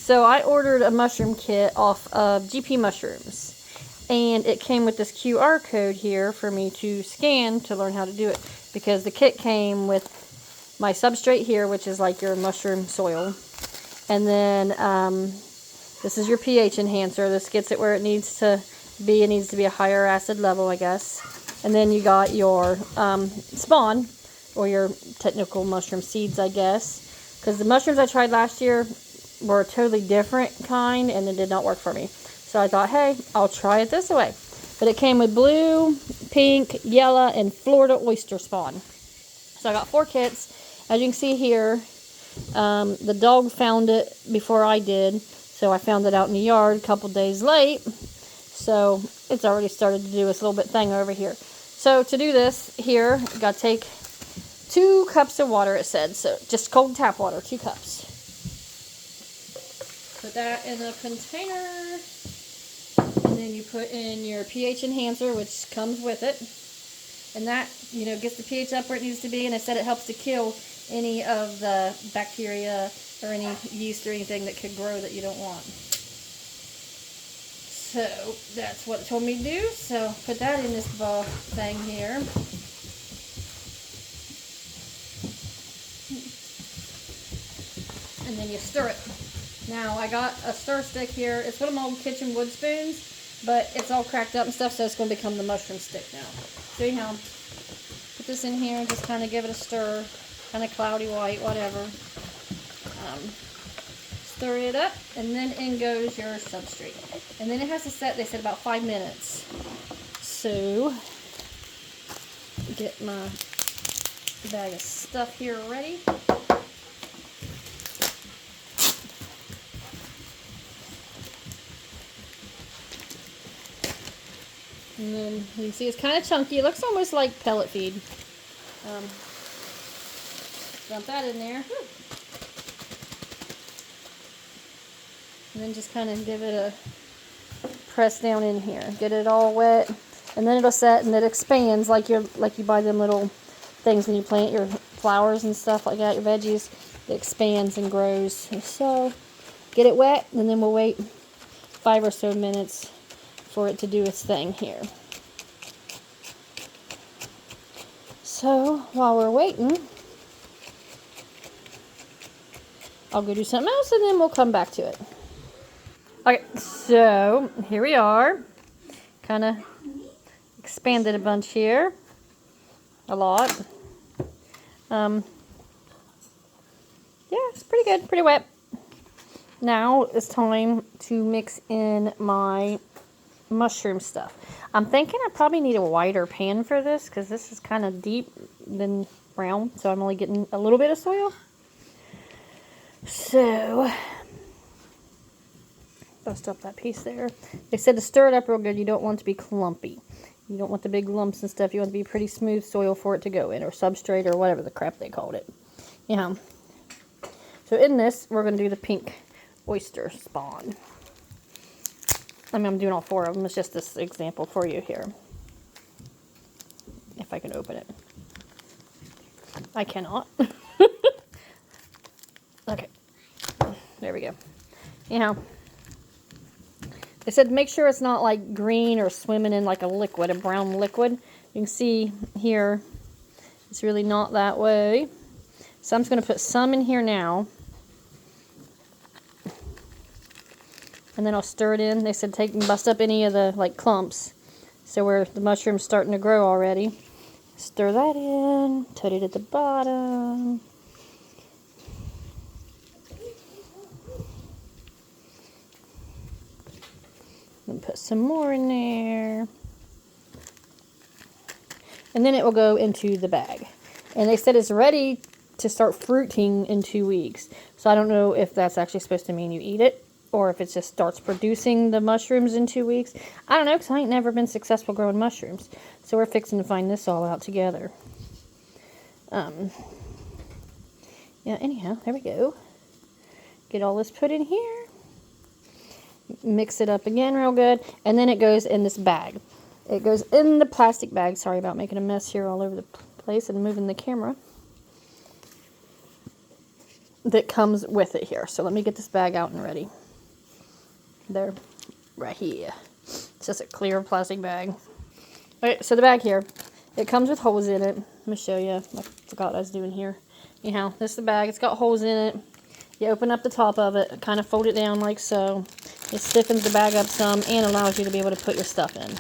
So I ordered a mushroom kit off of GP Mushrooms. And it came with this QR code here for me to scan to learn how to do it. Because the kit came with my substrate here, which is like your mushroom soil. And then this is your pH enhancer. This gets it where it needs to be. It needs to be a higher acid level, I guess. And then you got your spawn, or your technical mushroom seeds, I guess. Because the mushrooms I tried last year were a totally different kind, and it did not work for me. So I thought, hey, I'll try it this way. But it came with blue, pink, yellow, and Florida oyster spawn. So I got 4 kits. As you can see here, the dog found it before I did. So I found it out in the yard a couple days late. So it's already started to do its little bit thing over here. So to do this here, you got to take 2 cups of water, it said. So just cold tap water, 2 cups. Put that in a container. And then you put in your pH enhancer, which comes with it. And that, you know, gets the pH up where it needs to be. And I said it helps to kill any of the bacteria or any yeast or anything that could grow that you don't want. So that's what it told me to do. So put that in this ball thing here. And then you stir it. Now I got a stir stick here. It's one of my old kitchen wood spoons. But it's all cracked up and stuff, so it's going to become the mushroom stick now. So anyhow, put this in here and just kind of give it a stir. Kind of cloudy white, whatever. Stir it up, and then in goes your substrate. And then it has to set, they said, about 5 minutes. So, get my bag of stuff here ready. And then you can see it's kind of chunky. It looks almost like pellet feed. Dump that in there. And then just kind of give it a press down in here. Get it all wet. And then it'll set and it expands like you buy them little things when you plant your flowers and stuff like that, your veggies. It expands and grows. So get it wet, and then we'll wait 5 or so minutes for it to do its thing here. So while we're waiting, I'll go do something else and then we'll come back to it. Okay, so here we are. Kind of expanded a bunch here. A lot. Yeah, it's pretty good, pretty wet. Now it's time to mix in my mushroom stuff. I'm thinking I probably need a wider pan for this because this is kind of deep than brown, so I'm only getting a little bit of soil. So bust up that piece there. They said to stir it up real good. You don't want it to be clumpy. You don't want the big lumps and stuff. You want it to be pretty smooth soil for it to go in, or substrate, or whatever the crap they called it. Yeah. So in this, we're going to do the pink oyster spawn. I mean, I'm doing all 4 of them. It's just this example for you here. If I can open it. I cannot. Okay. There we go. Anyhow. They said make sure it's not like green or swimming in like a liquid, a brown liquid. You can see here, it's really not that way. So I'm just going to put some in here now. And then I'll stir it in. They said take and bust up any of the like clumps. So where the mushroom's starting to grow already. Stir that in. Put it at the bottom. And put some more in there. And then it will go into the bag. And they said it's ready to start fruiting in 2 weeks. So I don't know if that's actually supposed to mean you eat it, or if it just starts producing the mushrooms in 2 weeks. I don't know, because I ain't never been successful growing mushrooms. So we're fixing to find this all out together. Yeah, anyhow, there we go. Get all this put in here. Mix it up again real good. And then it goes in this bag. It goes in the plastic bag. Sorry about making a mess here all over the place and moving the camera. that comes with it here. So let me get this bag out and ready. There, right here. It's just a clear plastic bag. Okay, so the bag here, it comes with holes in it. Let me show you. I forgot what I was doing here. Anyhow, this is the bag. It's got holes in it. You open up the top of it, kind of fold it down like so. It stiffens the bag up some and allows you to be able to put your stuff in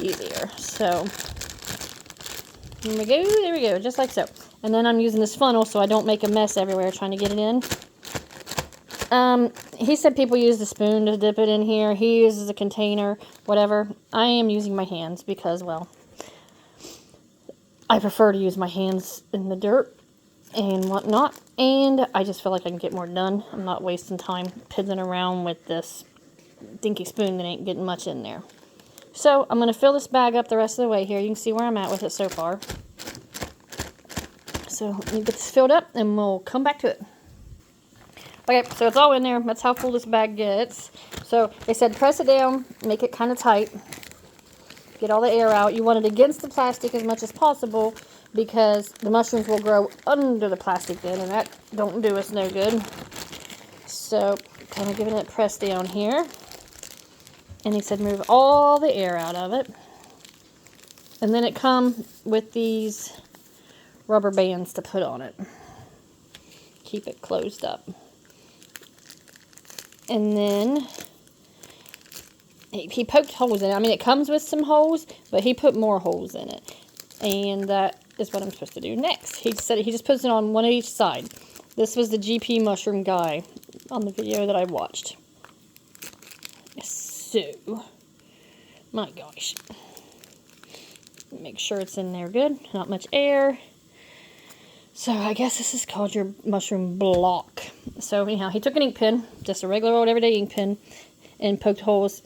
easier. So, here we go. There we go, just like so. And then I'm using this funnel so I don't make a mess everywhere trying to get it in. He said people use the spoon to dip it in here. He uses a container, whatever. I am using my hands because, well, I prefer to use my hands in the dirt and whatnot. And I just feel like I can get more done. I'm not wasting time piddling around with this dinky spoon that ain't getting much in there. So I'm going to fill this bag up the rest of the way here. You can see where I'm at with it so far. So let me get this filled up and we'll come back to it. Okay, so it's all in there. That's how full this bag gets. So they said press it down, make it kind of tight, get all the air out. You want it against the plastic as much as possible because the mushrooms will grow under the plastic then, and that don't do us no good. So kind of giving it a press down here. And he said move all the air out of it. And then it comes with these rubber bands to put on it. Keep it closed up. And then he poked holes in it. I mean, it comes with some holes, but he put more holes in it. And that is what I'm supposed to do next. He said he just puts it on one of each side. This was the GP mushroom guy on the video that I watched. So, my gosh. Make sure it's in there good. Not much air. So I guess this is called your mushroom block. So anyhow, he took an ink pen, just a regular old everyday ink pen, and poked holes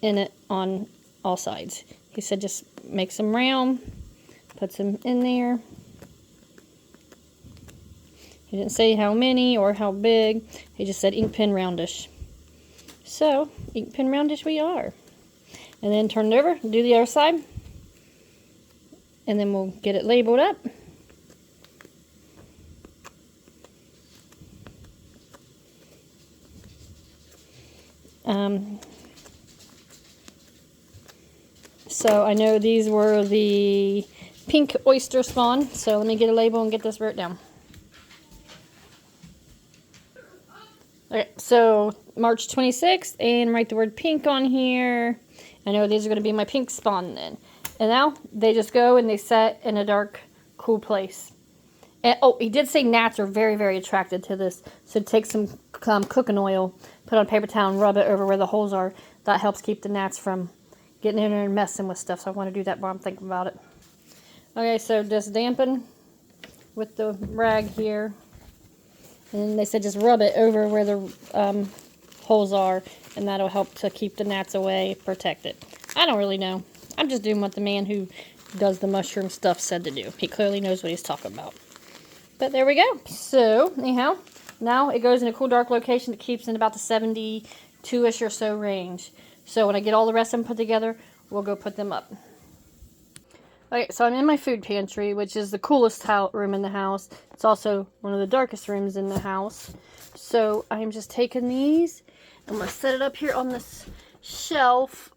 in it on all sides. He said just make some round, put some in there. He didn't say how many or how big. He just said ink pen roundish. So, ink pen roundish we are. And then turn it over, do the other side. And then we'll get it labeled up. So I know these were the pink oyster spawn, so let me get a label and get this wrote down. Okay, so March 26th, and write the word pink on here. I know these are going to be my pink spawn then. And now they just go and they set in a dark, cool place. And, oh, he did say gnats are very, very attracted to this. So take some cooking oil, put on a paper towel, and rub it over where the holes are. That helps keep the gnats from getting in there and messing with stuff. So I want to do that while I'm thinking about it. Okay, so just dampen with the rag here. And they said just rub it over where the holes are. And that'll help to keep the gnats away, protect it. I don't really know. I'm just doing what the man who does the mushroom stuff said to do. He clearly knows what he's talking about. But there we go. So, anyhow, now it goes in a cool, dark location that keeps in about the 72-ish or so range. So when I get all the rest of them put together, we'll go put them up. Okay, so I'm in my food pantry, which is the coolest room in the house. It's also one of the darkest rooms in the house. So I'm just taking these. I'm going to set it up here on this shelf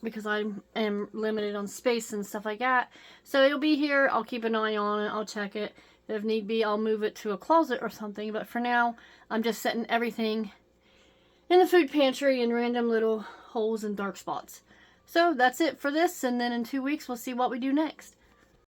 because I am limited on space and stuff like that. So it'll be here. I'll keep an eye on it. I'll check it. If need be, I'll move it to a closet or something. But for now, I'm just setting everything in the food pantry in random little holes and dark spots. So that's it for this. And then in 2 weeks, we'll see what we do next.